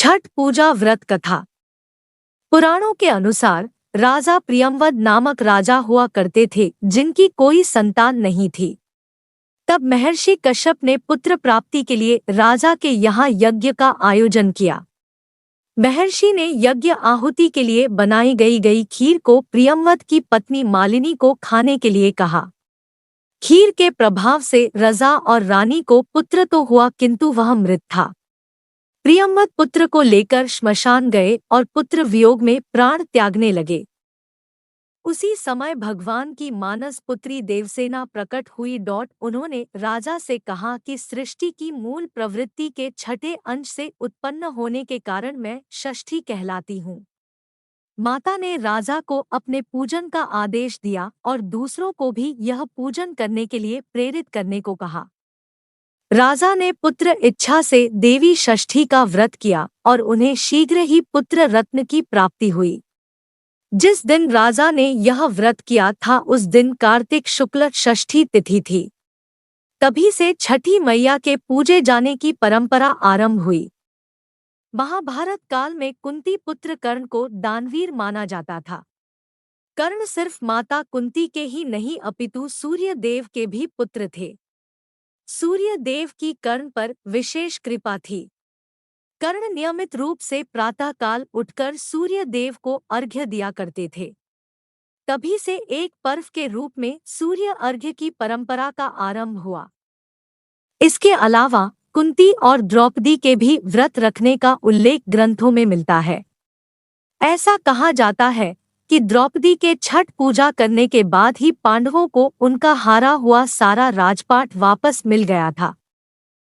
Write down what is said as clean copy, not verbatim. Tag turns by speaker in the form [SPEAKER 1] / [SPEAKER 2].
[SPEAKER 1] छठ पूजा व्रत कथा। पुराणों के अनुसार राजा प्रियंवद नामक राजा हुआ करते थे जिनकी कोई संतान नहीं थी। तब महर्षि कश्यप ने पुत्र प्राप्ति के लिए राजा के यहाँ यज्ञ का आयोजन किया। महर्षि ने यज्ञ आहुति के लिए बनाई गई खीर को प्रियंवद की पत्नी मालिनी को खाने के लिए कहा। खीर के प्रभाव से रजा और रानी को पुत्र तो हुआ किंतु वह मृत था। प्रियंवद पुत्र को लेकर श्मशान गए और पुत्र वियोग में प्राण त्यागने लगे। उसी समय भगवान की मानस पुत्री देवसेना प्रकट हुई। उन्होंने राजा से कहा कि सृष्टि की मूल प्रवृत्ति के छठे अंश से उत्पन्न होने के कारण मैं षष्ठी कहलाती हूँ। माता ने राजा को अपने पूजन का आदेश दिया और दूसरों को भी यह पूजन करने के लिए प्रेरित करने को कहा। राजा ने पुत्र इच्छा से देवी षष्ठी का व्रत किया और उन्हें शीघ्र ही पुत्र रत्न की प्राप्ति हुई। जिस दिन राजा ने यह व्रत किया था उस दिन कार्तिक शुक्ल षष्ठी तिथि थी। तभी से छठी मैया के पूजे जाने की परंपरा आरंभ हुई। महाभारत काल में कुंती पुत्र कर्ण को दानवीर माना जाता था। कर्ण सिर्फ माता कुंती के ही नहीं अपितु सूर्य देव के भी पुत्र थे। सूर्य देव की कर्ण पर विशेष कृपा थी। कर्ण नियमित रूप से प्रातःकाल उठकर सूर्य देव को अर्घ्य दिया करते थे। तभी से एक पर्व के रूप में सूर्य अर्घ्य की परंपरा का आरंभ हुआ। इसके अलावा कुंती और द्रौपदी के भी व्रत रखने का उल्लेख ग्रंथों में मिलता है। ऐसा कहा जाता है कि द्रौपदी के छठ पूजा करने के बाद ही पांडवों को उनका हारा हुआ सारा राजपाट वापस मिल गया था।